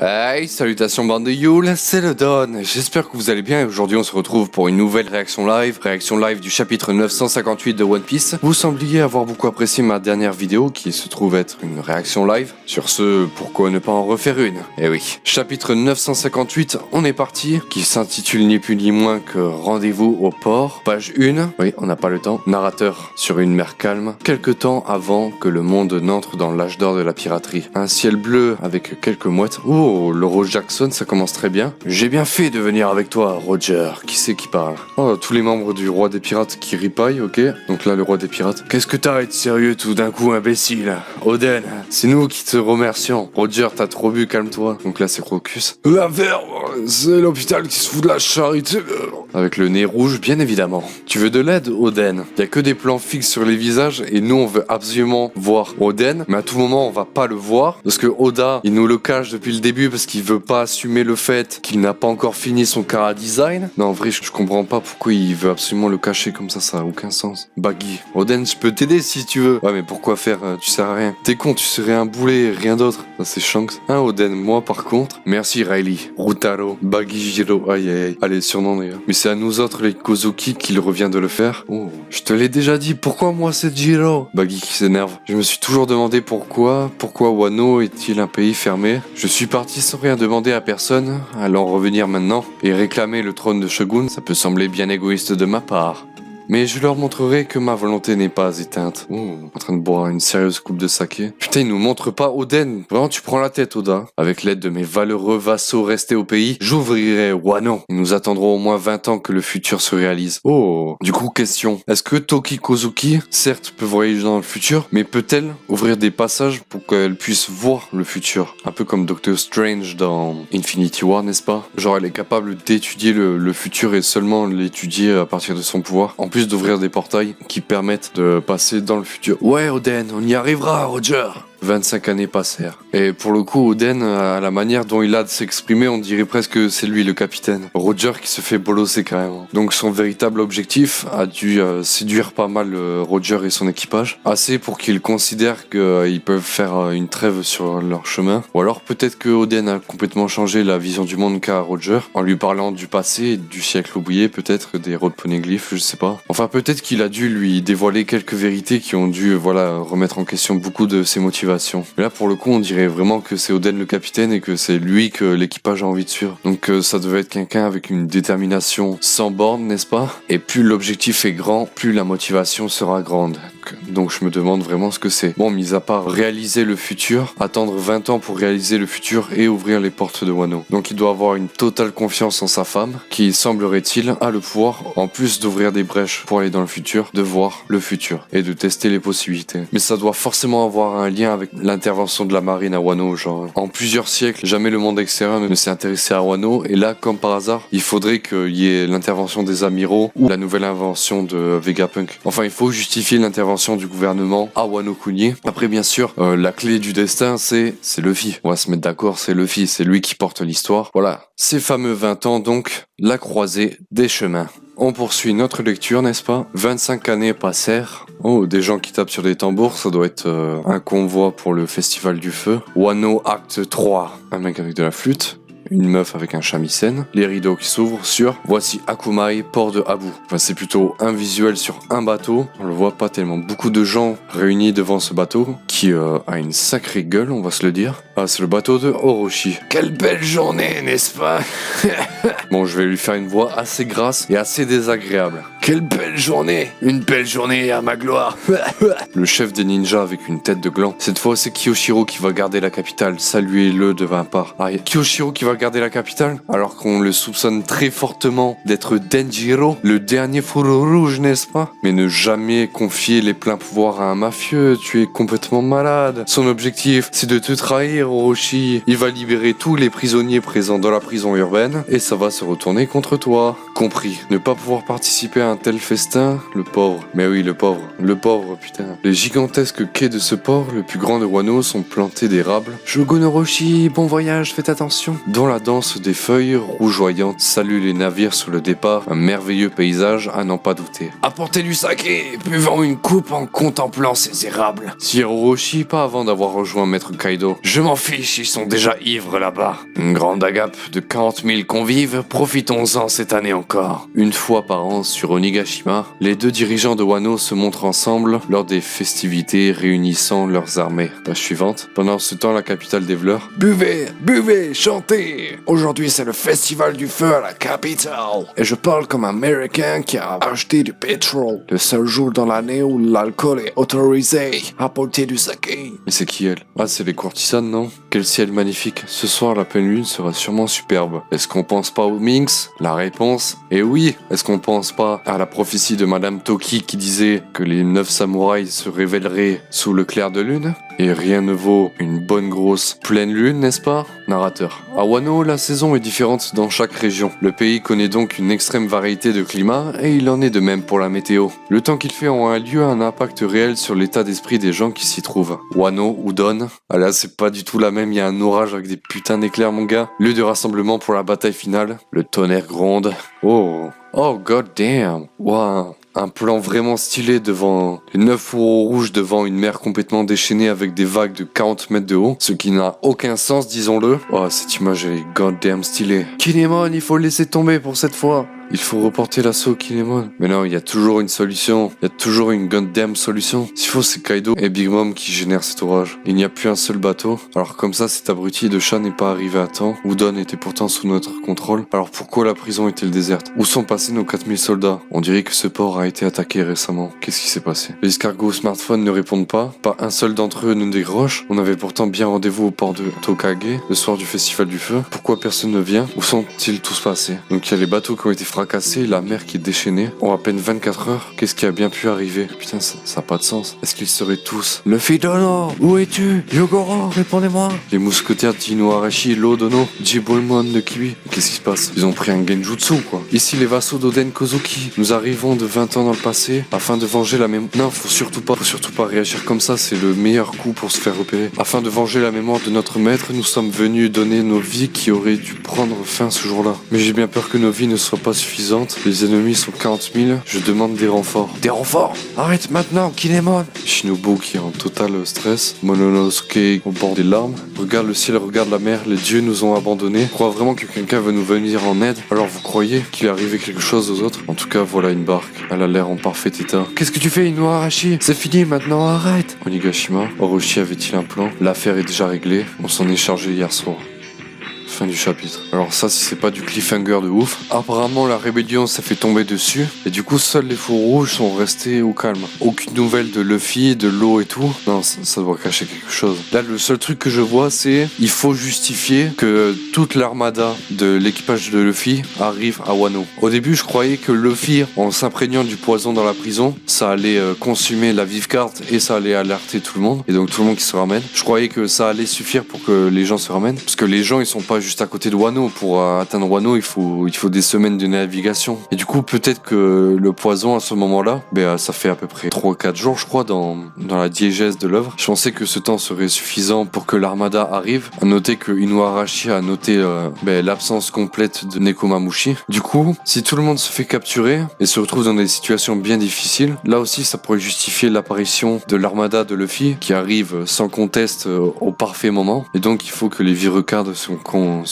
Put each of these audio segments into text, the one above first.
Hey, salutations bande de Yule, c'est le Don, j'espère que vous allez bien et aujourd'hui on se retrouve pour une nouvelle réaction live du chapitre 958 de One Piece. Vous sembliez avoir beaucoup apprécié ma dernière vidéo qui se trouve être une réaction live. Sur ce, pourquoi ne pas en refaire une? Eh oui, chapitre 958, on est parti, qui s'intitule ni plus ni moins que Rendez-vous au port, page 1, oui on n'a pas le temps, narrateur sur une mer calme, quelque temps avant que le monde n'entre dans l'âge d'or de la piraterie. Un ciel bleu avec quelques mouettes. Oh, le Rose Jackson, ça commence très bien. J'ai bien fait de venir avec toi, Roger. Qui c'est qui parle? Oh, tous les membres du roi des pirates qui ripaillent, ok. Donc là, le roi des pirates. Qu'est-ce que t'as à être sérieux tout d'un coup, imbécile? Oden, c'est nous qui te remercions. Roger, t'as trop bu, calme-toi. Donc là, c'est Crocus. L'affaire, c'est l'hôpital qui se fout de la charité. Avec le nez rouge, bien évidemment. Tu veux de l'aide, Oden? Y a que des plans fixes sur les visages et nous, on veut absolument voir Oden. Mais à tout moment, on va pas le voir. Parce que Oda, il nous le cache depuis le début parce qu'il veut pas assumer le fait qu'il n'a pas encore fini son Chara Design. Non, en vrai, je comprends pas pourquoi il veut absolument le cacher comme ça a aucun sens. Baggy. Oden, je peux t'aider si tu veux. Ouais, mais pourquoi faire? Tu sers à rien. T'es con, tu serais un boulet, rien d'autre. Ça, c'est Shanks. Hein, Oden, moi, par contre. Merci, Riley. Rutaro. Baggy Jiro. Aïe, aïe, aïe. Allez, surnom d'ailleurs. Mais c'est à nous autres, les Kozuki, qu'il revient de le faire. Oh, je te l'ai déjà dit. Pourquoi moi, c'est Jiro? Baggy qui s'énerve. Je me suis toujours demandé pourquoi Wano est-il un pays fermé? Je suis parti sans rien demander à personne, allons revenir maintenant et réclamer le trône de Shogun, ça peut sembler bien égoïste de ma part. Mais je leur montrerai que ma volonté n'est pas éteinte. Oh, en train de boire une sérieuse coupe de saké. Putain, ils nous montrent pas Oden. Vraiment, tu prends la tête, Oda. Avec l'aide de mes valeureux vassaux restés au pays, j'ouvrirai Wano. Et nous attendrons au moins 20 ans que le futur se réalise. Oh, du coup, question. Est-ce que Toki Kozuki, certes, peut voyager dans le futur, mais peut-elle ouvrir des passages pour qu'elle puisse voir le futur? Un peu comme Doctor Strange dans Infinity War, n'est-ce pas? Genre, elle est capable d'étudier le futur et seulement l'étudier à partir de son pouvoir. En plus d'ouvrir des portails qui permettent de passer dans le futur. Ouais, Oden, on y arrivera, Roger. 25 années passèrent. Et pour le coup, Oden, à la manière dont il a de s'exprimer, on dirait presque que c'est lui le capitaine. Roger qui se fait bolosser carrément. Donc son véritable objectif a dû séduire pas mal Roger et son équipage. Assez pour qu'ils considèrent qu'ils peuvent faire une trêve sur leur chemin. Ou alors peut-être que Oden a complètement changé la vision du monde qu'a Roger, en lui parlant du passé, du siècle oublié, peut-être des road poneglyphes, je sais pas. Enfin peut-être qu'il a dû lui dévoiler quelques vérités qui ont dû remettre en question beaucoup de ses motivations. Mais là pour le coup on dirait vraiment que c'est Oden le capitaine et que c'est lui que l'équipage a envie de suivre. Donc ça devait être quelqu'un avec une détermination sans borne, n'est-ce pas? Et plus l'objectif est grand, plus la motivation sera grande. Donc je me demande vraiment ce que c'est. Bon, mis à part réaliser le futur, attendre 20 ans pour réaliser le futur et ouvrir les portes de Wano. Donc il doit avoir une totale confiance en sa femme, qui semblerait-il a le pouvoir, en plus d'ouvrir des brèches pour aller dans le futur, de voir le futur et de tester les possibilités. Mais ça doit forcément avoir un lien avec l'intervention de la marine à Wano, genre. En plusieurs siècles, jamais le monde extérieur ne s'est intéressé à Wano, et là, comme par hasard, il faudrait qu'il y ait l'intervention des amiraux ou la nouvelle invention de Vegapunk. Enfin, il faut justifier l'intervention du gouvernement à Wano Kuni. Après, bien sûr, la clé du destin, c'est Luffy. On va se mettre d'accord, c'est Luffy, c'est lui qui porte l'histoire. Voilà. Ces fameux 20 ans, donc, la croisée des chemins. On poursuit notre lecture, n'est-ce pas? 25 années passèrent. Oh, des gens qui tapent sur des tambours, ça doit être un convoi pour le festival du feu. Wano acte 3. Un mec avec de la flûte. Une meuf avec un shamisen, les rideaux qui s'ouvrent sur voici Akumai, port de Abu. Enfin, c'est plutôt un visuel sur un bateau, on le voit pas tellement. Beaucoup de gens réunis devant ce bateau qui a une sacrée gueule, on va se le dire. Ah, c'est le bateau de Orochi. Quelle belle journée, n'est-ce pas? Bon, je vais lui faire une voix assez grasse et assez désagréable. Quelle belle journée! Une belle journée à ma gloire! Le chef des ninjas avec une tête de gland. Cette fois, c'est Kyoshiro qui va garder la capitale. Saluez-le de 20 parts. Ah, Kyoshiro qui va garder la capitale, alors qu'on le soupçonne très fortement d'être Denjiro, le dernier fourreau rouge, n'est-ce pas? Mais ne jamais confier les pleins pouvoirs à un mafieux, tu es complètement malade. Son objectif, c'est de te trahir, Orochi. Il va libérer tous les prisonniers présents dans la prison urbaine, et ça va se retourner contre toi. compris. Ne pas pouvoir participer à un tel festin, le pauvre. Mais oui, le pauvre, putain. Les gigantesques quais de ce port, le plus grand de Wano, sont plantés d'érables. Shogunoroshi, bon voyage, faites attention. Dont la danse des feuilles rougeoyantes salue les navires sur le départ, un merveilleux paysage à n'en pas douter. Apportez du saké, buvant une coupe en contemplant ces érables. Sir Orochi, pas avant d'avoir rejoint Maître Kaido. Je m'en fiche, ils sont déjà ivres là-bas. Une grande agape de 40 000 convives, profitons-en cette année encore. Une fois par an sur Onigashima, les deux dirigeants de Wano se montrent ensemble lors des festivités réunissant leurs armées. Page suivante. Pendant ce temps, la capitale développe. Buvez, buvez, chantez. Aujourd'hui, c'est le festival du feu à la capitale. Et je parle comme un Américain qui a acheté du pétrole. Le seul jour dans l'année où l'alcool est autorisé. Apporter du saké. Mais c'est qui elle? Ah, c'est les courtisanes, non? Quel ciel magnifique. Ce soir, la pleine lune sera sûrement superbe. Est-ce qu'on pense pas aux Minx? La réponse est oui. Est-ce qu'on pense pas à la prophétie de Madame Toki qui disait que les 9 samouraïs se révéleraient sous le clair de lune? Et rien ne vaut une bonne grosse pleine lune, n'est-ce pas? Narrateur. À Wano, la saison est différente dans chaque région. Le pays connaît donc une extrême variété de climats et il en est de même pour la météo. Le temps qu'il fait en un lieu a un impact réel sur l'état d'esprit des gens qui s'y trouvent. Wano, Udon. Ah là, c'est pas du tout la même, il y a un orage avec des putains d'éclairs, mon gars. Lieu de rassemblement pour la bataille finale. Le tonnerre gronde. Oh god damn. Wow. Un plan vraiment stylé devant les 9 fourreaux rouges devant une mer complètement déchaînée avec des vagues de 40 mètres de haut, ce qui n'a aucun sens, disons-le. Oh, cette image est goddamn stylée. Kinemon, il faut le laisser tomber pour cette fois. Il faut reporter l'assaut Kinemon. Mais non, il y a toujours une solution. Il y a toujours une goddamn solution. S'il faut, c'est Kaido et Big Mom qui génèrent cet orage. Il n'y a plus un seul bateau. Alors comme ça, cet abruti de chat n'est pas arrivé à temps. Udon était pourtant sous notre contrôle. Alors pourquoi la prison est-elle déserte? Où sont passés nos 4000 soldats? On dirait que ce port a été attaqué récemment. Qu'est-ce qui s'est passé? Les escargots smartphones ne répondent pas. Pas un seul d'entre eux ne décroche. On avait pourtant bien rendez-vous au port de Tokage, le soir du festival du feu. Pourquoi personne ne vient? Où sont-ils tous passés? Donc il y a les bateaux qui ont été fracassé, la mer qui est déchaînée. En à peine 24 heures, qu'est-ce qui a bien pu arriver? Putain, ça a pas de sens. Est-ce qu'ils seraient tous? Luffy Dono, où es-tu? Yogoro, répondez-moi. Les mousquetaires d'Inuarashi, Lodono, Jibulmon de Kibi. Qu'est-ce qui se passe? Ils ont pris un genjutsu, quoi. Ici, les vassaux d'Oden Kozuki. Nous arrivons de 20 ans dans le passé afin de venger la mémoire. Non, faut surtout pas réagir comme ça, c'est le meilleur coup pour se faire repérer. Afin de venger la mémoire de notre maître, nous sommes venus donner nos vies qui auraient dû prendre fin ce jour-là. Mais j'ai bien peur que nos vies ne soient pas suffisantes. Les ennemis sont 40 000. Je demande des renforts. Des renforts? Arrête maintenant, Kinemon! Shinobu qui est en total stress. Mononosuke au bord des larmes. Regarde le ciel, regarde la mer. Les dieux nous ont abandonnés. Je crois vraiment que quelqu'un veut nous venir en aide. Alors vous croyez qu'il est arrivé quelque chose aux autres? En tout cas, voilà une barque. Elle a l'air en parfait état. Qu'est-ce que tu fais, Inuarashi? C'est fini maintenant, arrête! Onigashima, Orochi avait-il un plan? L'affaire est déjà réglée. On s'en est chargé hier soir. Fin du chapitre. Alors ça, si c'est pas du cliffhanger de ouf. Apparemment, la rébellion s'est fait tomber dessus. Et du coup, seuls les fours rouges sont restés au calme. Aucune nouvelle de Luffy, de l'eau et tout. Non, ça doit cacher quelque chose. Là, le seul truc que je vois, c'est il faut justifier que toute l'armada de l'équipage de Luffy arrive à Wano. Au début, je croyais que Luffy, en s'imprégnant du poison dans la prison, ça allait consumer la vive carte et ça allait alerter tout le monde. Et donc tout le monde qui se ramène. Je croyais que ça allait suffire pour que les gens se ramènent. Parce que les gens, ils sont pas juste à côté de Wano. Pour atteindre Wano, il faut des semaines de navigation. Et du coup, peut-être que le poison, à ce moment-là, ça fait à peu près 3-4 jours, je crois, dans la diégèse de l'œuvre. Je pensais que ce temps serait suffisant pour que l'armada arrive. À noter que Inuarashi a noté l'absence complète de Nekomamushi. Du coup, si tout le monde se fait capturer et se retrouve dans des situations bien difficiles, là aussi, ça pourrait justifier l'apparition de l'armada de Luffy qui arrive sans conteste au parfait moment. Et donc, il faut que les virecardes se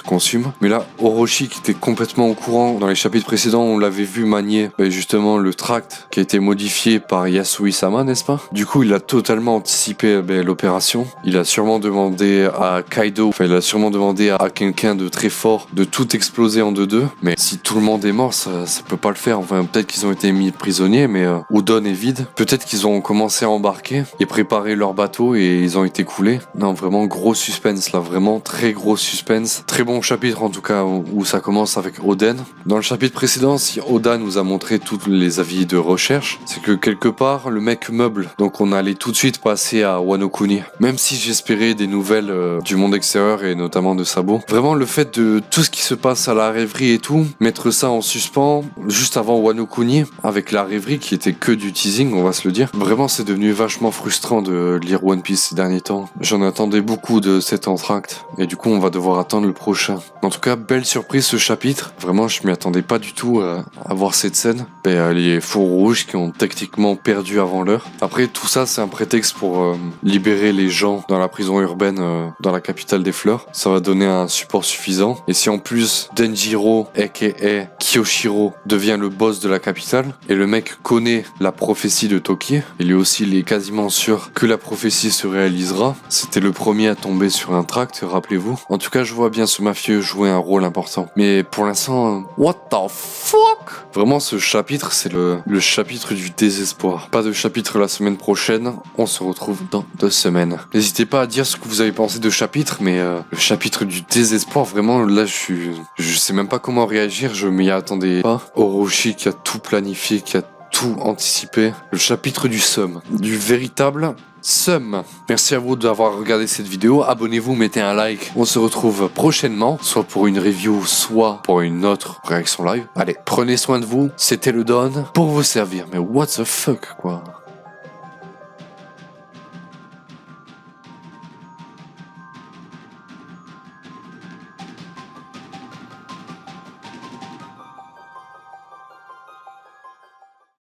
consument. Mais là, Orochi qui était complètement au courant, dans les chapitres précédents, on l'avait vu manier justement le tract qui a été modifié par Yasui-sama, n'est-ce pas? Du coup, il a totalement anticipé l'opération. Il a sûrement demandé à Kaido, il a sûrement demandé à quelqu'un de très fort de tout exploser en 2-2. Mais si tout le monde est mort, ça peut pas le faire. Enfin, peut-être qu'ils ont été mis prisonniers, mais Udon est vide. Peut-être qu'ils ont commencé à embarquer et préparer leur bateau et ils ont été coulés. Non, vraiment gros suspense là, vraiment très gros suspense. Très bon chapitre en tout cas où ça commence avec Oden. Dans le chapitre précédent, si Oda nous a montré tous les avis de recherche, c'est que quelque part le mec meuble. Donc on allait tout de suite passer à Wano Kuni. Même si j'espérais des nouvelles du monde extérieur et notamment de Sabo. Vraiment le fait de tout ce qui se passe à la rêverie et tout, mettre ça en suspens juste avant Wano Kuni avec la rêverie qui était que du teasing, on va se le dire. Vraiment c'est devenu vachement frustrant de lire One Piece ces derniers temps. J'en attendais beaucoup de cet entracte et du coup on va devoir attendre le prochain. En tout cas belle surprise ce chapitre. Vraiment je m'y attendais pas du tout à voir cette scène. Les fours rouges qui ont techniquement perdu avant l'heure. Après tout ça c'est un prétexte pour libérer les gens dans la prison urbaine dans la capitale des fleurs. Ça va donner un support suffisant. Et si en plus Denjiro aka Kyoshiro devient le boss de la capitale et le mec connaît la prophétie de Toki, et lui aussi il est quasiment sûr que la prophétie se réalisera. C'était le premier à tomber sur un tract, rappelez-vous. En tout cas je vois bien ce mafieux jouer un rôle important. Mais pour l'instant, what the fuck? Vraiment ce chapitre c'est le chapitre du désespoir. Pas de chapitre la semaine prochaine, on se retrouve dans 2 semaines. N'hésitez pas à dire ce que vous avez pensé de chapitre, mais le chapitre du désespoir, vraiment là je sais même pas comment réagir, je m'y attendais pas. Orochi qui a tout planifié, qui a tout anticipé. Le chapitre du seum, du véritable seum. Merci à vous d'avoir regardé cette vidéo, abonnez-vous, mettez un like. On se retrouve prochainement, soit pour une review, soit pour une autre réaction live. Allez, prenez soin de vous, c'était le Don pour vous servir. Mais what the fuck quoi.